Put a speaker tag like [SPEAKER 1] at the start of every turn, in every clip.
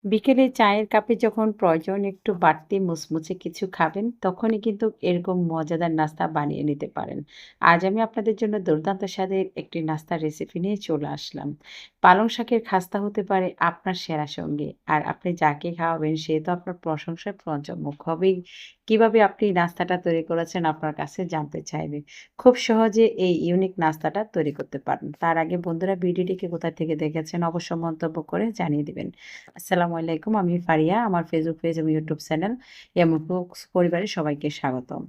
[SPEAKER 1] বিকেলে চায়ের কাপে যখন প্রয়োজন একটু বাড়তি মুচমুচে কিছু খাবেন, তখনই কিন্তু এরকম মজাদার নাস্তা বানিয়ে নিতে পারেন। আজ আমি আপনাদের জন্য দুর্দান্ত স্বাদের একটি নাস্তার রেসিপি নিয়ে চলে আসলাম। পালং শাকের খাস্তা হতে পারে আপনার সেরা সঙ্গী। আর আপনি যাকে খাওয়াবেন সে তো আপনার প্রশংসায় পঞ্চমুখ হবেই। কিভাবে আপনি এই নাস্তাটা তৈরি করেছেন আপনার কাছে জানতে চাইবে। খুব সহজে এই ইউনিক নাস্তাটা তৈরি করতে পারেন। তার আগে বন্ধুরা ভিডিওটিকে কোথা থেকে দেখেছেন অবশ্যই মন্তব্য করে জানিয়ে দিবেন। আসসালামু আলাইকুম। আমি ফারিয়া। আমার ফেসবুক পেজ এবং ইউটিউব চ্যানেল ইয়াম্মু কুকস পরিবারের সবাইকে স্বাগতম।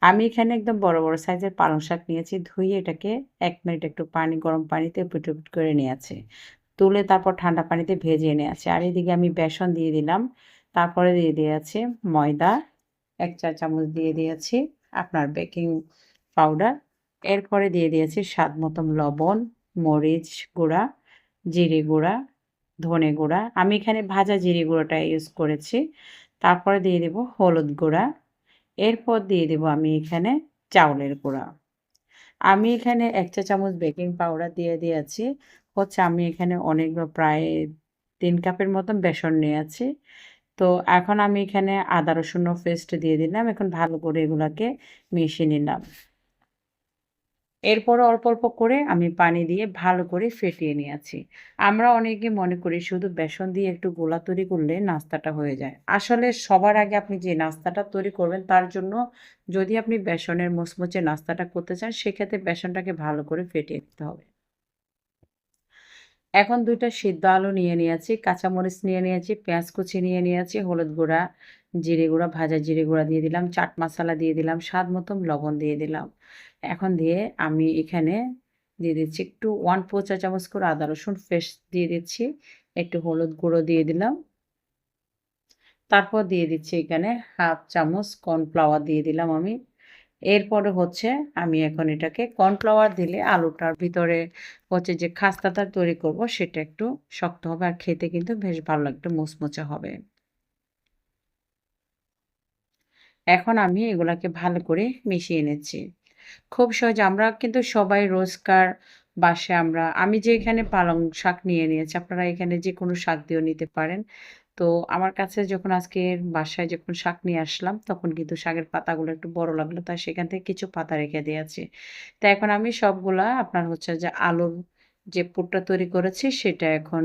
[SPEAKER 1] আমি এখানে একদম বড়, বড় সাইজের পালং শাক নিয়েছি। ধুয়ে এটাকে ১ মিনিট একটু গরম পানিতে এপিঠ-ওপিঠ করে নিয়েছি। তুলে তারপর ঠান্ডা পানিতে ভেজিয়ে নিয়েছি। আর এদিকে আমি বেসন দিয়ে দিলাম। তারপরে দিয়ে দিয়েছি ময়দা ১ চা চামচ দিয়ে দিয়েছি আপনার বেকিং পাউডার। এরপরে দিয়ে দিয়েছি স্বাদ মতন লবণ, মরিচ গুঁড়া, জিরে গুঁড়া, ধনে গুঁড়া। আমি এখানে ভাজা জিরে গুঁড়োটা ইউজ করেছি। তারপরে দিয়ে দেব হলুদ গুঁড়া। এরপর দিয়ে দেব আমি এখানে চাউলের গুঁড়া। আমি এখানে ১ চা চামচ বেকিং পাউডার দিয়ে দিয়েছি। আমি এখানে প্রায় ৩ কাপের মতন বেসন নিয়েছি। তো এখন আমি এখানে আদা রসুনের পেস্ট দিয়ে দিলাম। এখন ভালো করে এগুলাকে মিশিয়ে নিলাম। এরপরে অল্প, অল্প করে আমি পানি দিয়ে ভালো করে ফেটিয়ে নিয়েছি। আমরা অনেকে মনে করি শুধু বেসন দিয়ে একটু গোলা তৈরি করলে নাস্তাটা হয়ে যায়। আসলে সবার আগে আপনি যে নাস্তাটা তৈরি করবেন তার জন্য যদি আপনি বেসনের মুচমুচে নাস্তাটা করতে চান সেক্ষেত্রে বেসনটাকে ভালো করে ফেটিয়ে নিতে হবে। এখন ২ টা সিদ্ধ আলু নিয়ে নিয়েছি, কাঁচামরিচ নিয়ে নিয়েছি, পেঁয়াজ কুচি নিয়ে নিয়েছি, হলুদ গুঁড়া, জিরে গুঁড়া, ভাজা জিরে গুঁড়া দিয়ে দিলাম, চাট মশলা দিয়ে দিলাম, স্বাদ মতন লবণ দিয়ে দিলাম। এখন দিয়ে আমি এখানে দিয়ে দিচ্ছি একটু ১/৪ চা চামচ করে আদা রসুন পেস্ট দিয়ে দিচ্ছি, একটু হলুদ গুঁড়ো দিয়ে দিলাম। তারপর দিয়ে দিচ্ছি এখানে ১/২ চামচ কর্নফ্লাওয়ার দিয়ে দিলাম আমি। এরপরে আমি এখন এটাকে কর্নফ্লাওয়ার দিলে আলুটার ভিতরে যে খাস্তাটা তৈরি করব সেটা একটু শক্ত হবে আর খেতে কিন্তু বেশ ভালো লাগবে, মুচমুচে হবে। এখন আমি এগুলাকে ভালো করে মিশিয়ে নিচ্ছি। খুব সহজ আমরা কিন্তু সবাই রোজকার বাসায় আমি যে এখানে পালং শাক নিয়ে নিয়েছি, আপনারা এখানে যেকোনো শাক দিয়েও নিতে পারেন। তো আমার কাছে যখন আজকে বাসায় যখন শাক নিয়ে আসলাম, তখন কিন্তু শাকের পাতাগুলো একটু বড় লাগলো। তাই সেখান থেকে কিছু পাতা রেখে দিয়েছি। তো এখন আমি সবগুলা আপনার যে আলুর যে পুরটা তৈরি করেছি, সেটা এখন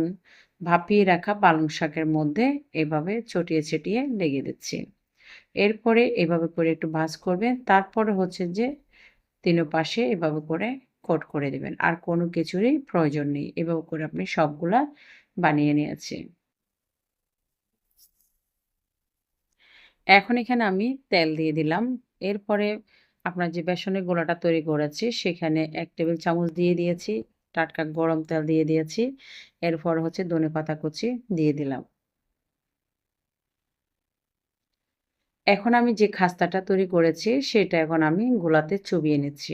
[SPEAKER 1] ভাপিয়ে রাখা পালং শাকের মধ্যে এভাবে চটিয়ে, ছিটিয়ে লেগে দিচ্ছি। এরপরে এভাবে করে একটু ভাঁজ করবেন। তারপরে ৩ পাশে এভাবে করে কোট করে দিবেন। আর কোনো কিছুরই প্রয়োজন নেই। এভাবে করে আপনি সবগুলা বানিয়ে নিয়েছি। এখন এখানে আমি তেল দিয়ে দিলাম। এরপরে আপনার যে বেসনের গোলাটা তৈরি করেছি সেখানে ১ টেবিল চামচ দিয়ে দিয়েছি। টাটকা গরম তেল দিয়ে দিয়েছি। এরপর ধনেপাতা কুচি দিয়ে দিলাম। এখন আমি যে খাস্তাটা তৈরি করেছি সেটা এখন আমি গোলাতে চুবিয়ে নিচ্ছি।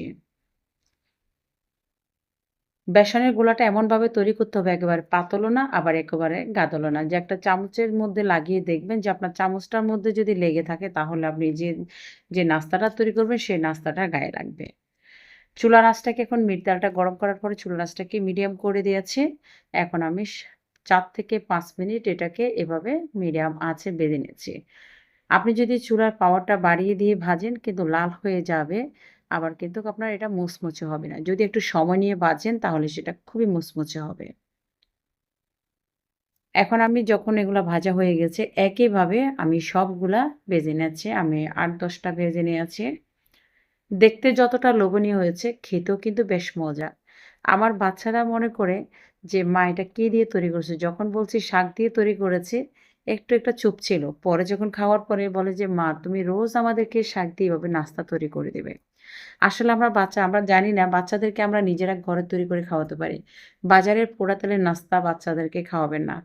[SPEAKER 1] বেসনের গোলাটা এমনভাবে তৈরি করতে হবে একেবারে পাতলও না, আবার একেবারে গাঢ়ও না। যে একটা চামচের মধ্যে লাগিয়ে দেখবেন যে আপনার চামচটার মধ্যে যদি লেগে থাকে তাহলে আপনি যে নাস্তাটা তৈরি করবেন সেই নাস্তাটা গায়ে লাগবে। চুলার আঁচটাকে এখন তেলটা গরম করার পরে চুলার আঁচটাকে মিডিয়াম করে দিয়েছি। এখন আমি ৪ থেকে ৫ মিনিট এটাকে এভাবে মিডিয়াম আঁচে ভেজে নিচ্ছি। আপনি যদি চুলার পাওয়ারটা বাড়িয়ে দিয়ে ভাজেন কিন্তু লাল হয়ে যাবে। আবার কিন্তু আপনার এটা মুচমুচে হবে না। যদি একটু সময় নিয়ে ভাজেন তাহলে সেটা খুবই মুচমুচে হবে। এখন আমি যখন এগুলা ভাজা হয়ে গেছে একইভাবে আমি সবগুলা ভেজে নিচ্ছি। আমি ৮-১০ টা ভেজে নিয়েছি। দেখতে যতটা লোভনীয় হয়েছে খেতেও কিন্তু বেশ মজা। আমার বাচ্চারা মনে করে যে, "মা এটা কি দিয়ে তৈরি করেছো?" যখন বলছি শাক দিয়ে তৈরি করেছি, একটু চুপ ছিল। পরে যখন খাওয়ার পরে বলে যে, "মা তুমি রোজ আমাদেরকে শাক দিয়ে এভাবে নাস্তা তৈরি করে দিবে।" আসলে আমরা জানি না বাচ্চাদেরকে আমরা নিজেরা ঘরে তৈরি করে খাওয়াতে পারি। বাজারের পোড়া তেলের নাস্তা বাচ্চাদেরকে খাওয়াবেন না।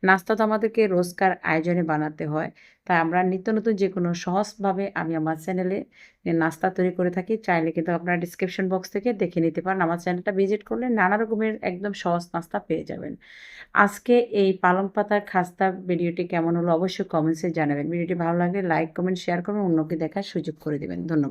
[SPEAKER 1] নাস্তা তো আমাদেরকে রোজকার আয়োজনে বানাতে হয়। তাই আমরা নিত্য নতুন যেকোনো সহজভাবে আমি আমার চ্যানেলে নাস্তা তৈরি করে থাকি। চাইলে কিন্তু আপনারা ডেসক্রিপশন বক্স থেকে দেখে নিতে পারেন। আমার চ্যানেলটা ভিজিট করলে নানা রকমের একদম সহজ নাস্তা পেয়ে যাবেন। আজকে এই পালং পাতার খাস্তা ভিডিওটি কেমন হলো অবশ্যই কমেন্টসে জানাবেন। ভিডিওটি ভালো লাগলে লাইক, কমেন্ট, শেয়ার করবেন, অন্যকে দেখার সুযোগ করে দিবেন। ধন্যবাদ।